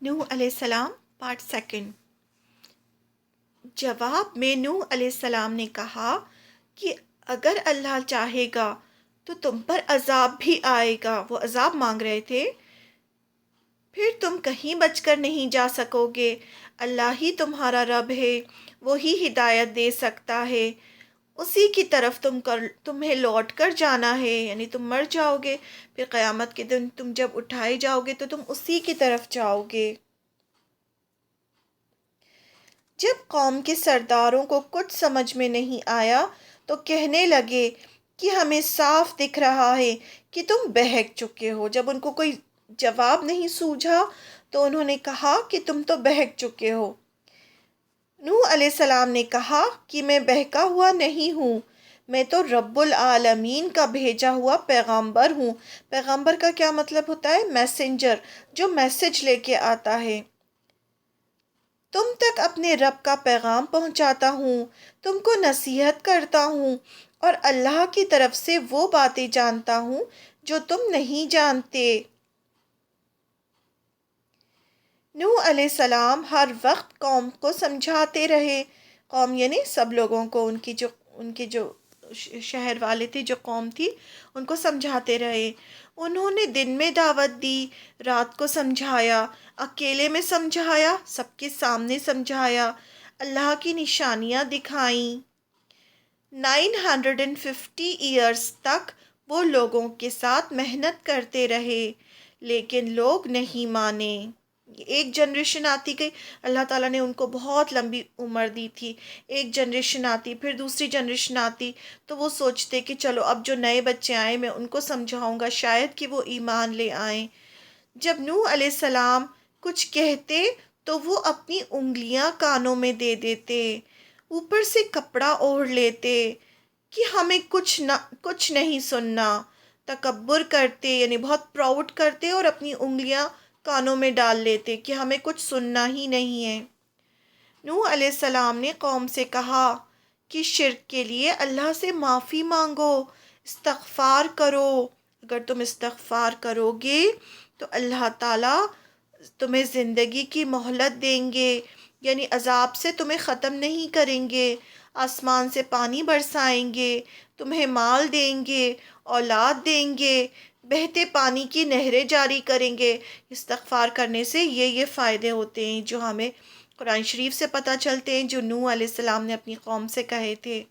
نوح علیہ السلام part second. جواب میں نوح علیہ السلام نے کہا کہ اگر اللہ چاہے گا تو تم پر عذاب بھی آئے گا۔ وہ عذاب مانگ رہے تھے، پھر تم کہیں بچ کر نہیں جا سکو گے۔ اللہ ہی تمہارا رب ہے، وہی ہدایت دے سکتا ہے، اسی کی طرف تمہیں لوٹ کر جانا ہے، یعنی تم مر جاؤ گے، پھر قیامت کے دن تم جب اٹھائے جاؤ گے تو تم اسی کی طرف جاؤ گے۔ جب قوم کے سرداروں کو کچھ سمجھ میں نہیں آیا تو کہنے لگے کہ ہمیں صاف دکھ رہا ہے کہ تم بہک چکے ہو۔ جب ان کو کوئی جواب نہیں سوجھا تو انہوں نے کہا کہ تم تو بہک چکے ہو۔ نوح علیہ السلام نے کہا کہ میں بہکا ہوا نہیں ہوں، میں تو رب العالمین کا بھیجا ہوا پیغمبر ہوں۔ پیغمبر کا کیا مطلب ہوتا ہے؟ میسنجر، جو میسج لے کے آتا ہے۔ تم تک اپنے رب کا پیغام پہنچاتا ہوں، تم کو نصیحت کرتا ہوں اور اللہ کی طرف سے وہ باتیں جانتا ہوں جو تم نہیں جانتے۔ نوح علیہ السلام ہر وقت قوم کو سمجھاتے رہے، قوم یعنی سب لوگوں کو، ان کے جو شہر والے تھے، جو قوم تھی، ان کو سمجھاتے رہے۔ انہوں نے دن میں دعوت دی، رات کو سمجھایا، اکیلے میں سمجھایا، سب کے سامنے سمجھایا، اللہ کی نشانیاں دکھائیں۔ 950 ایئرز تک وہ لوگوں کے ساتھ محنت کرتے رہے، لیکن لوگ نہیں مانے۔ ایک جنریشن آتی گئی، اللہ تعالیٰ نے ان کو بہت لمبی عمر دی تھی۔ ایک جنریشن آتی، پھر دوسری جنریشن آتی، تو وہ سوچتے کہ چلو اب جو نئے بچے آئے میں ان کو سمجھاؤں گا، شاید کہ وہ ایمان لے آئیں۔ جب نوح علیہ السلام کچھ کہتے تو وہ اپنی انگلیاں کانوں میں دے دیتے، اوپر سے کپڑا اوڑھ لیتے کہ ہمیں کچھ نہیں سننا۔ تکبر کرتے، یعنی بہت پراؤڈ کرتے اور اپنی انگلیاں کانوں میں ڈال لیتے کہ ہمیں کچھ سننا ہی نہیں ہے۔ نوح علیہ السلام نے قوم سے کہا کہ شرک کے لیے اللہ سے معافی مانگو، استغفار کرو۔ اگر تم استغفار کرو گے تو اللہ تعالیٰ تمہیں زندگی کی مہلت دیں گے، یعنی عذاب سے تمہیں ختم نہیں کریں گے، آسمان سے پانی برسائیں گے، تمہیں مال دیں گے، اولاد دیں گے، بہتے پانی کی نہریں جاری کریں گے۔ استغفار کرنے سے یہ فائدے ہوتے ہیں جو ہمیں قرآن شریف سے پتہ چلتے ہیں، جو نوح علیہ السلام نے اپنی قوم سے کہے تھے۔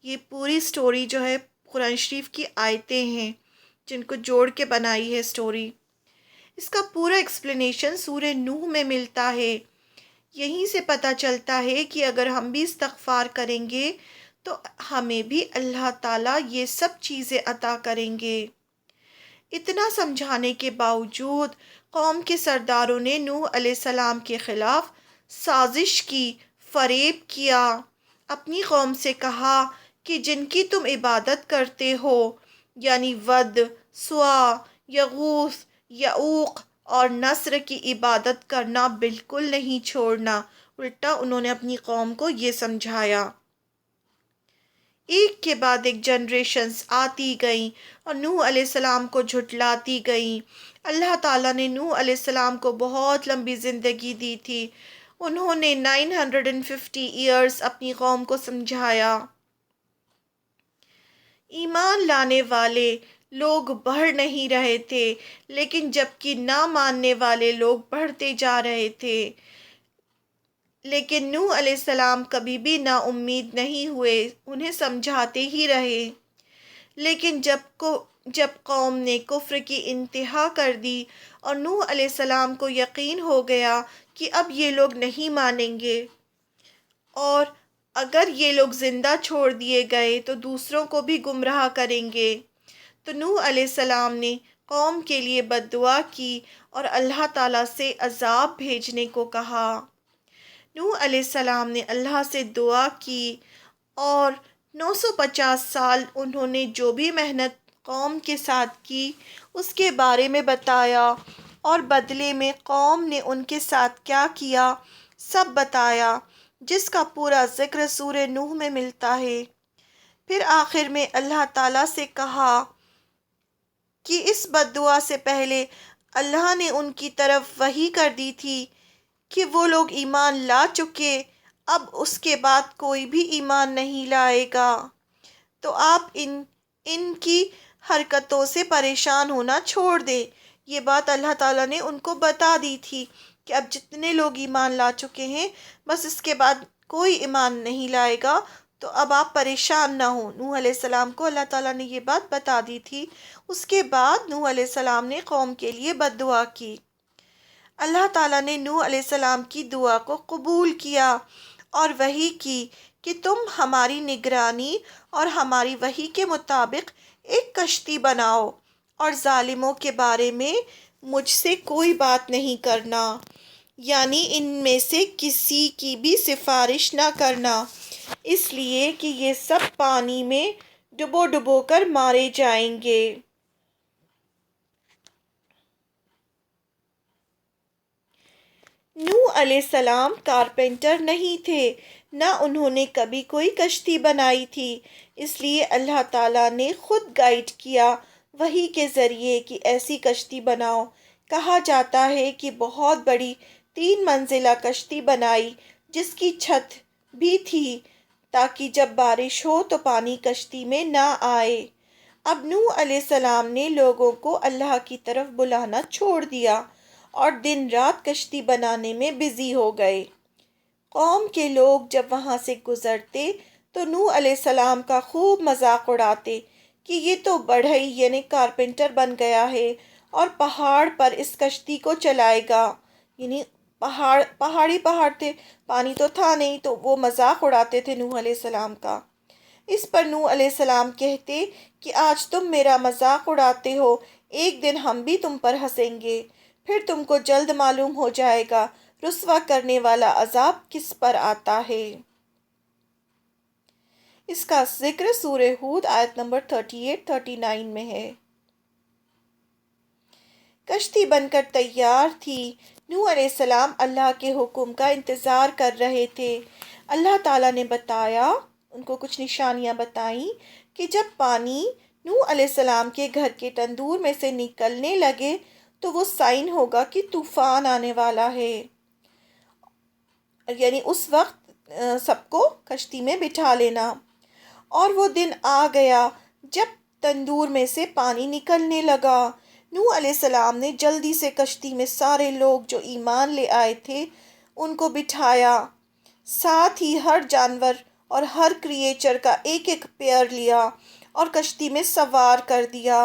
یہ پوری سٹوری جو ہے قرآن شریف کی آیتیں ہیں جن کو جوڑ کے بنائی ہے سٹوری۔ اس کا پورا ایکسپلینیشن سورہ نوح میں ملتا ہے۔ یہیں سے پتہ چلتا ہے کہ اگر ہم بھی استغفار کریں گے تو ہمیں بھی اللہ تعالیٰ یہ سب چیزیں عطا کریں گے۔ اتنا سمجھانے کے باوجود قوم کے سرداروں نے نوح علیہ السلام کے خلاف سازش کی، فریب کیا۔ اپنی قوم سے کہا کہ جن کی تم عبادت کرتے ہو، یعنی ود، سوا، یغوث، یعوق اور نصر کی عبادت کرنا بالکل نہیں چھوڑنا۔ الٹا انہوں نے اپنی قوم کو یہ سمجھایا۔ ایک کے بعد ایک جنریشنز آتی گئیں اور نوح علیہ السلام کو جھٹلاتی گئیں۔ اللہ تعالیٰ نے نوح علیہ السلام کو بہت لمبی زندگی دی تھی۔ انہوں نے 950 ایئرز اپنی قوم کو سمجھایا۔ ایمان لانے والے لوگ بڑھ نہیں رہے تھے، لیکن جبکہ نہ ماننے والے لوگ بڑھتے جا رہے تھے۔ لیکن نوح علیہ السلام کبھی بھی نا امید نہیں ہوئے، انہیں سمجھاتے ہی رہے۔ لیکن جب قوم نے کفر کی انتہا کر دی اور نوح علیہ السلام کو یقین ہو گیا کہ اب یہ لوگ نہیں مانیں گے اور اگر یہ لوگ زندہ چھوڑ دیے گئے تو دوسروں کو بھی گمراہ کریں گے، تو نوح علیہ السلام نے قوم کے لیے بد دعا کی اور اللہ تعالیٰ سے عذاب بھیجنے کو کہا۔ نوح علیہ السلام نے اللہ سے دعا کی اور 950 سال انہوں نے جو بھی محنت قوم کے ساتھ کی اس کے بارے میں بتایا، اور بدلے میں قوم نے ان کے ساتھ کیا کیا سب بتایا، جس کا پورا ذکر سورہ نوح میں ملتا ہے۔ پھر آخر میں اللہ تعالیٰ سے کہا کہ اس بد دعا سے پہلے اللہ نے ان کی طرف وحی کر دی تھی کہ وہ لوگ ایمان لا چکے، اب اس کے بعد کوئی بھی ایمان نہیں لائے گا۔ تو آپ ان کی حرکتوں سے پریشان ہونا چھوڑ دیں۔ یہ بات اللہ تعالیٰ نے ان کو بتا دی تھی کہ اب جتنے لوگ ایمان لا چکے ہیں بس اس کے بعد کوئی ایمان نہیں لائے گا، تو اب آپ پریشان نہ ہوں۔ نوح علیہ السلام کو اللہ تعالیٰ نے یہ بات بتا دی تھی۔ اس کے بعد نوح علیہ السلام نے قوم کے لیے بد دعا کی۔ اللہ تعالیٰ نے نوح علیہ السلام کی دعا کو قبول کیا اور وحی کی کہ تم ہماری نگرانی اور ہماری وحی کے مطابق ایک کشتی بناؤ اور ظالموں کے بارے میں مجھ سے کوئی بات نہیں کرنا، یعنی ان میں سے کسی کی بھی سفارش نہ کرنا، اس لیے کہ یہ سب پانی میں ڈبو ڈبو کر مارے جائیں گے۔ نوح علیہ السلام کارپینٹر نہیں تھے، نہ انہوں نے کبھی کوئی کشتی بنائی تھی، اس لیے اللہ تعالیٰ نے خود گائیڈ کیا وحی کے ذریعے کہ ایسی کشتی بناؤ۔ کہا جاتا ہے کہ بہت بڑی 3 منزلہ کشتی بنائی جس کی چھت بھی تھی تاکہ جب بارش ہو تو پانی کشتی میں نہ آئے۔ اب نوح علیہ السلام نے لوگوں کو اللہ کی طرف بلانا چھوڑ دیا اور دن رات کشتی بنانے میں بزی ہو گئے۔ قوم کے لوگ جب وہاں سے گزرتے تو نوح علیہ السلام کا خوب مذاق اڑاتے کہ یہ تو بڑھئی یعنی کارپینٹر بن گیا ہے اور پہاڑ پر اس کشتی کو چلائے گا، یعنی پہاڑ تھے، پانی تو تھا نہیں، تو وہ مذاق اڑاتے تھے نوح علیہ السلام کا۔ اس پر نوح علیہ السلام کہتے کہ آج تم میرا مذاق اڑاتے ہو، ایک دن ہم بھی تم پر ہنسیں گے، پھر تم کو جلد معلوم ہو جائے گا رسوا کرنے والا عذاب کس پر آتا ہے۔ اس کا ذکر سورہ ہود آیت نمبر 38-39 میں ہے۔ کشتی بن کر تیار تھی۔ نوح علیہ السلام اللہ کے حکم کا انتظار کر رہے تھے۔ اللہ تعالیٰ نے بتایا، ان کو کچھ نشانیاں بتائیں کہ جب پانی نوح علیہ السلام کے گھر کے تندور میں سے نکلنے لگے تو وہ سائن ہوگا کہ طوفان آنے والا ہے، یعنی اس وقت سب کو کشتی میں بٹھا لینا۔ اور وہ دن آ گیا جب تندور میں سے پانی نکلنے لگا۔ نوح علیہ السلام نے جلدی سے کشتی میں سارے لوگ جو ایمان لے آئے تھے ان کو بٹھایا، ساتھ ہی ہر جانور اور ہر کریچر کا ایک ایک پیر لیا اور کشتی میں سوار کر دیا۔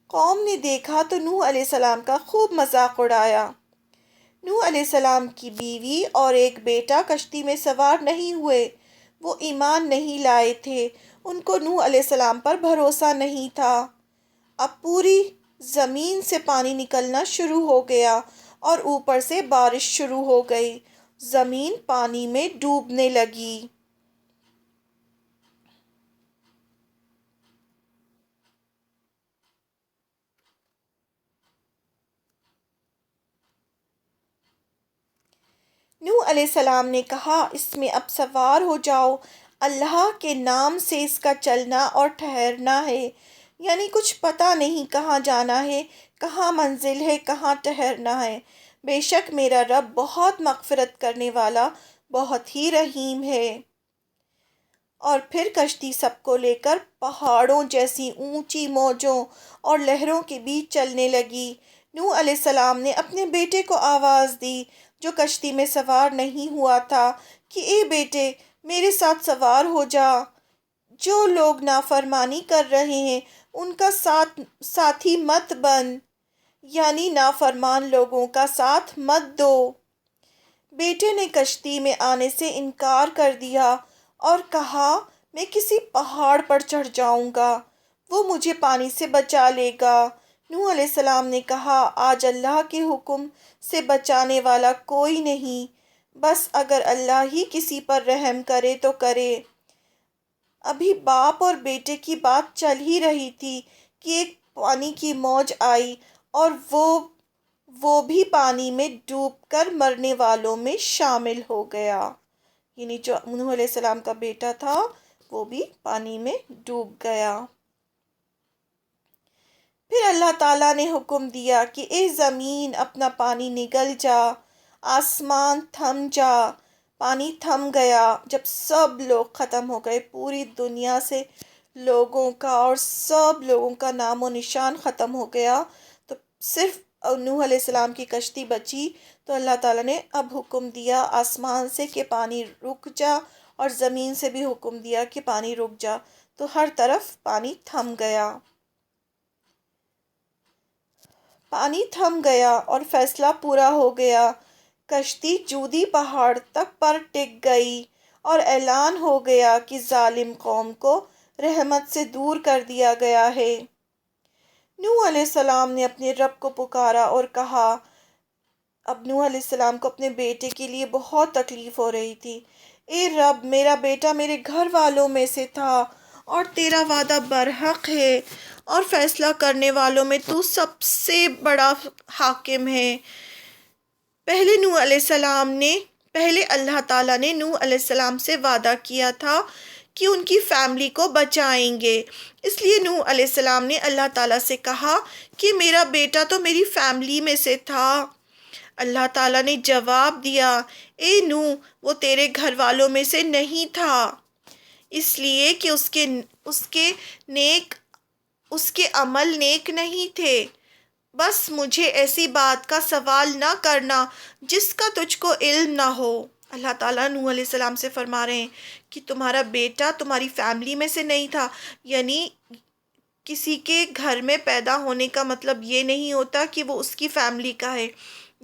قوم نے دیکھا تو نوح علیہ السلام کا خوب مذاق اڑایا۔ نوح علیہ السلام کی بیوی اور ایک بیٹا کشتی میں سوار نہیں ہوئے، وہ ایمان نہیں لائے تھے، ان کو نوح علیہ السلام پر بھروسہ نہیں تھا۔ اب پوری زمین سے پانی نکلنا شروع ہو گیا اور اوپر سے بارش شروع ہو گئی، زمین پانی میں ڈوبنے لگی۔ نوح علیہ السلام نے کہا اس میں اب سوار ہو جاؤ، اللہ کے نام سے اس کا چلنا اور ٹھہرنا ہے، یعنی کچھ پتہ نہیں کہاں جانا ہے، کہاں منزل ہے، کہاں ٹھہرنا ہے، بے شک میرا رب بہت مغفرت کرنے والا، بہت ہی رحیم ہے۔ اور پھر کشتی سب کو لے کر پہاڑوں جیسی اونچی موجوں اور لہروں کے بیچ چلنے لگی۔ نوح علیہ السلام نے اپنے بیٹے کو آواز دی جو کشتی میں سوار نہیں ہوا تھا کہ اے بیٹے میرے ساتھ سوار ہو جا، جو لوگ نافرمانی کر رہے ہیں ان کا ساتھی مت بن، یعنی نافرمان لوگوں کا ساتھ مت دو۔ بیٹے نے کشتی میں آنے سے انکار کر دیا اور کہا میں کسی پہاڑ پر چڑھ جاؤں گا، وہ مجھے پانی سے بچا لے گا۔ نوح علیہ السلام نے کہا آج اللہ کے حکم سے بچانے والا کوئی نہیں، بس اگر اللہ ہی کسی پر رحم کرے تو کرے۔ ابھی باپ اور بیٹے کی بات چل ہی رہی تھی کہ ایک پانی کی موج آئی اور وہ بھی پانی میں ڈوب کر مرنے والوں میں شامل ہو گیا، یعنی جو نوح علیہ السلام کا بیٹا تھا وہ بھی پانی میں ڈوب گیا۔ پھر اللہ تعالیٰ نے حکم دیا کہ اے زمین اپنا پانی نگل جا، آسمان تھم جا، پانی تھم گیا۔ جب سب لوگ ختم ہو گئے، پوری دنیا سے لوگوں کا اور سب لوگوں کا نام و نشان ختم ہو گیا، تو صرف نوح علیہ السلام کی کشتی بچی۔ تو اللہ تعالیٰ نے اب حکم دیا آسمان سے کہ پانی رک جا، اور زمین سے بھی حکم دیا کہ پانی رک جا، تو ہر طرف پانی تھم گیا۔ پانی تھم گیا اور فیصلہ پورا ہو گیا۔ کشتی جودی پہاڑ تک پر ٹک گئی اور اعلان ہو گیا کہ ظالم قوم کو رحمت سے دور کر دیا گیا ہے۔ نوح علیہ السلام نے اپنے رب کو پکارا اور کہا، اب نوح علیہ السلام کو اپنے بیٹے کے لیے بہت تکلیف ہو رہی تھی۔ اے رب، میرا بیٹا میرے گھر والوں میں سے تھا اور تیرا وعدہ برحق ہے، اور فیصلہ کرنے والوں میں تو سب سے بڑا حاکم ہے۔ پہلے اللہ تعالیٰ نے نوح علیہ السلام سے وعدہ کیا تھا کہ ان کی فیملی کو بچائیں گے، اس لیے نوح علیہ السلام نے اللہ تعالیٰ سے کہا کہ میرا بیٹا تو میری فیملی میں سے تھا۔ اللہ تعالیٰ نے جواب دیا، اے نوح، وہ تیرے گھر والوں میں سے نہیں تھا، اس لیے کہ اس کے عمل نیک نہیں تھے۔ بس مجھے ایسی بات کا سوال نہ کرنا جس کا تجھ کو علم نہ ہو۔ اللہ تعالیٰ نوح علیہ السلام سے فرما رہے ہیں کہ تمہارا بیٹا تمہاری فیملی میں سے نہیں تھا، یعنی کسی کے گھر میں پیدا ہونے کا مطلب یہ نہیں ہوتا کہ وہ اس کی فیملی کا ہے،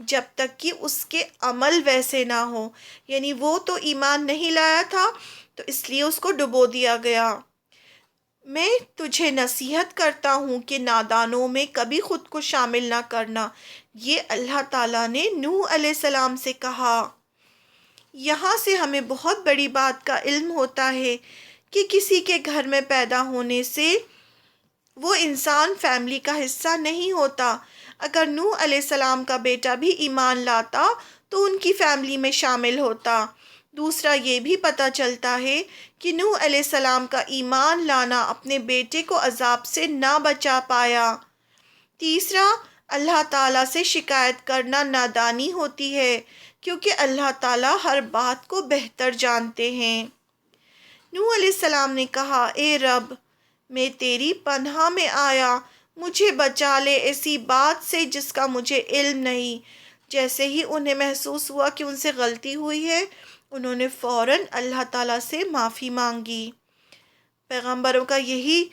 جب تک کہ اس کے عمل ویسے نہ ہو، یعنی وہ تو ایمان نہیں لایا تھا تو اس لیے اس کو ڈبو دیا گیا۔ میں تجھے نصیحت کرتا ہوں کہ نادانوں میں کبھی خود کو شامل نہ کرنا، یہ اللہ تعالیٰ نے نوح علیہ السلام سے کہا۔ یہاں سے ہمیں بہت بڑی بات کا علم ہوتا ہے کہ کسی کے گھر میں پیدا ہونے سے وہ انسان فیملی کا حصہ نہیں ہوتا۔ اگر نوح علیہ السلام کا بیٹا بھی ایمان لاتا تو ان کی فیملی میں شامل ہوتا۔ دوسرا یہ بھی پتہ چلتا ہے کہ نوح علیہ السلام کا ایمان لانا اپنے بیٹے کو عذاب سے نہ بچا پایا۔ تیسرا، اللہ تعالیٰ سے شکایت کرنا نادانی ہوتی ہے، کیونکہ اللہ تعالیٰ ہر بات کو بہتر جانتے ہیں۔ نوح علیہ السلام نے کہا، اے رب، میں تیری پناہ میں آیا، مجھے بچا لے ایسی بات سے جس کا مجھے علم نہیں۔ جیسے ہی انہیں محسوس ہوا کہ ان سے غلطی ہوئی ہے، انہوں نے فوراً اللہ تعالیٰ سے معافی مانگی۔ پیغمبروں کا یہی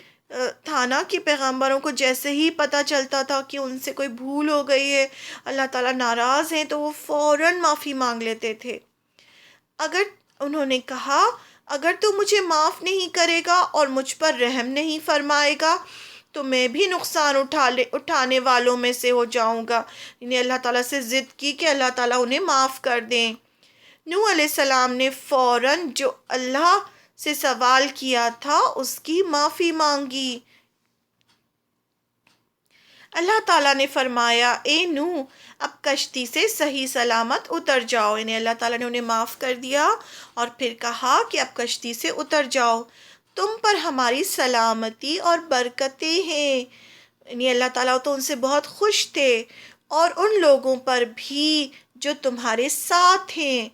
تھا نا کہ پیغمبروں کو جیسے ہی پتہ چلتا تھا کہ ان سے کوئی بھول ہو گئی ہے، اللہ تعالیٰ ناراض ہیں، تو وہ فوراً معافی مانگ لیتے تھے۔ انہوں نے کہا، اگر تو مجھے معاف نہیں کرے گا اور مجھ پر رحم نہیں فرمائے گا تو میں بھی نقصان اٹھانے والوں میں سے ہو جاؤں گا۔ انہیں اللہ تعالیٰ سے ضد کی کہ اللہ تعالیٰ انہیں معاف کر دیں۔ نوح علیہ السلام نے فوراً جو اللہ سے سوال کیا تھا اس کی معافی مانگی۔ اللہ تعالیٰ نے فرمایا، اے نوح، اب کشتی سے صحیح سلامت اتر جاؤ۔ اللہ تعالیٰ نے انہیں معاف کر دیا اور پھر کہا کہ اب کشتی سے اتر جاؤ، تم پر ہماری سلامتی اور برکتیں ہیں۔ اللہ تعالیٰ تو ان سے بہت خوش تھے، اور ان لوگوں پر بھی جو تمہارے ساتھ ہیں،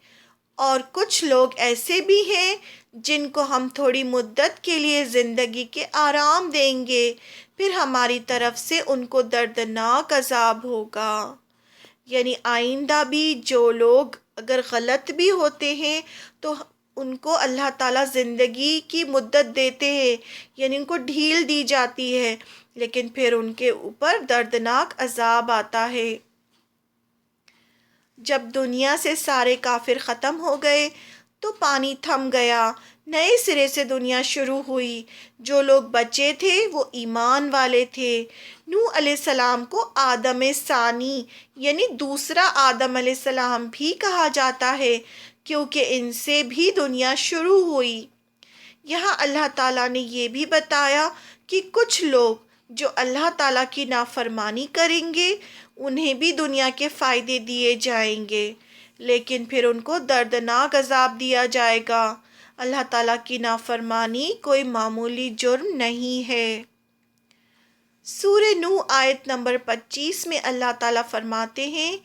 اور کچھ لوگ ایسے بھی ہیں جن کو ہم تھوڑی مدت کے لیے زندگی کے آرام دیں گے، پھر ہماری طرف سے ان کو دردناک عذاب ہوگا۔ یعنی آئندہ بھی جو لوگ اگر غلط بھی ہوتے ہیں تو ان کو اللہ تعالیٰ زندگی کی مدت دیتے ہیں، یعنی ان کو ڈھیل دی جاتی ہے، لیکن پھر ان کے اوپر دردناک عذاب آتا ہے۔ جب دنیا سے سارے کافر ختم ہو گئے تو پانی تھم گیا، نئے سرے سے دنیا شروع ہوئی۔ جو لوگ بچے تھے وہ ایمان والے تھے۔ نوح علیہ السلام کو آدم ثانی یعنی دوسرا آدم علیہ السلام بھی کہا جاتا ہے، کیونکہ ان سے بھی دنیا شروع ہوئی۔ یہاں اللہ تعالیٰ نے یہ بھی بتایا کہ کچھ لوگ جو اللہ تعالیٰ کی نافرمانی کریں گے انہیں بھی دنیا کے فائدے دیے جائیں گے، لیکن پھر ان کو دردناک عذاب دیا جائے گا۔ اللہ تعالیٰ کی نافرمانی کوئی معمولی جرم نہیں ہے۔ سورہ نوح آیت نمبر 25 میں اللہ تعالیٰ فرماتے ہیں،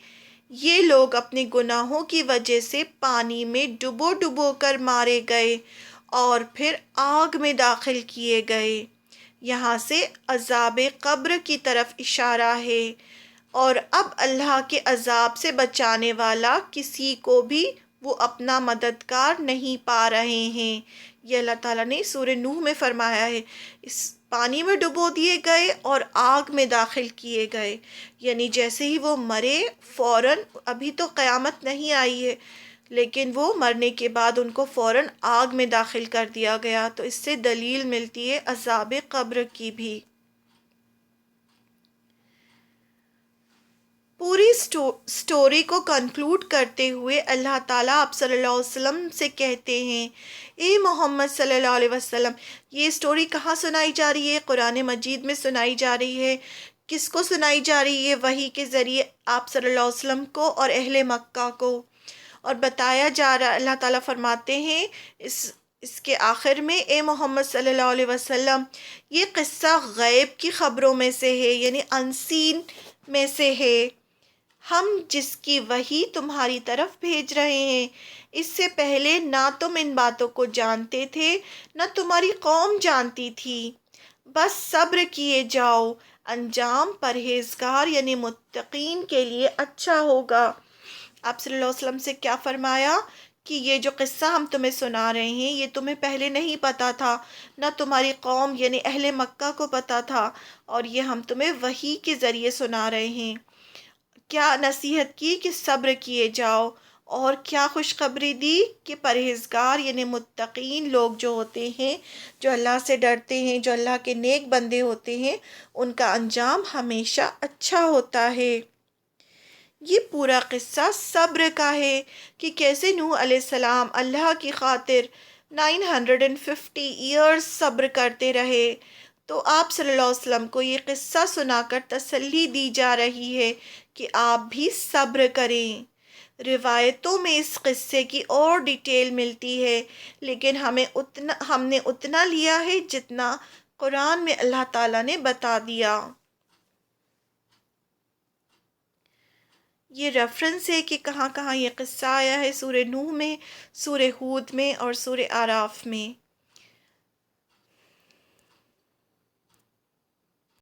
یہ لوگ اپنے گناہوں کی وجہ سے پانی میں ڈبو ڈبو کر مارے گئے اور پھر آگ میں داخل کیے گئے۔ یہاں سے عذاب قبر کی طرف اشارہ ہے، اور اب اللہ کے عذاب سے بچانے والا کسی کو بھی وہ اپنا مددگار نہیں پا رہے ہیں۔ یہ اللہ تعالیٰ نے سورہ نوح میں فرمایا ہے، اس پانی میں ڈبو دیے گئے اور آگ میں داخل کیے گئے، یعنی جیسے ہی وہ مرے فوراً، ابھی تو قیامت نہیں آئی ہے لیکن وہ مرنے کے بعد ان کو فوراً آگ میں داخل کر دیا گیا۔ تو اس سے دلیل ملتی ہے عذاب قبر کی بھی۔ پوری سٹوری کو کنکلوڈ کرتے ہوئے اللہ تعالیٰ آپ صلی اللہ علیہ وسلم سے کہتے ہیں، اے محمد صلی اللہ علیہ وسلم، یہ سٹوری کہاں سنائی جا رہی ہے؟ قرآن مجید میں سنائی جا رہی ہے۔ کس کو سنائی جا رہی ہے؟ وحی کے ذریعے آپ صلی اللہ علیہ وسلم کو اور اہل مکہ کو، اور بتایا جا رہا، اللہ تعالیٰ فرماتے ہیں اس کے آخر میں، اے محمد صلی اللہ علیہ وسلم، یہ قصہ غیب کی خبروں میں سے ہے، یعنی انسین میں سے ہے، ہم جس کی وحی تمہاری طرف بھیج رہے ہیں۔ اس سے پہلے نہ تم ان باتوں کو جانتے تھے، نہ تمہاری قوم جانتی تھی۔ بس صبر کیے جاؤ، انجام پرہیزگار یعنی متقین کے لیے اچھا ہوگا۔ آپ صلی اللہ علیہ وسلم سے کیا فرمایا کہ یہ جو قصہ ہم تمہیں سنا رہے ہیں، یہ تمہیں پہلے نہیں پتا تھا، نہ تمہاری قوم یعنی اہل مکہ کو پتا تھا، اور یہ ہم تمہیں وحی کے ذریعے سنا رہے ہیں۔ کیا نصیحت کی کہ صبر کیے جاؤ، اور کیا خوشخبری دی کہ پرہیزگار یعنی متقین لوگ جو ہوتے ہیں، جو اللہ سے ڈرتے ہیں، جو اللہ کے نیک بندے ہوتے ہیں، ان کا انجام ہمیشہ اچھا ہوتا ہے۔ یہ پورا قصہ صبر کا ہے کہ کیسے نوح علیہ السلام اللہ کی خاطر 950 ایئرز صبر کرتے رہے۔ تو آپ صلی اللہ علیہ وسلم کو یہ قصہ سنا کر تسلی دی جا رہی ہے کہ آپ بھی صبر کریں۔ روایتوں میں اس قصے کی اور ڈیٹیل ملتی ہے، لیکن ہم نے اتنا لیا ہے جتنا قرآن میں اللہ تعالیٰ نے بتا دیا۔ یہ ریفرنس ہے کہ کہاں کہاں یہ قصہ آیا ہے، سورہ نوح میں، سورہ ہود میں اور سورہ اعراف میں۔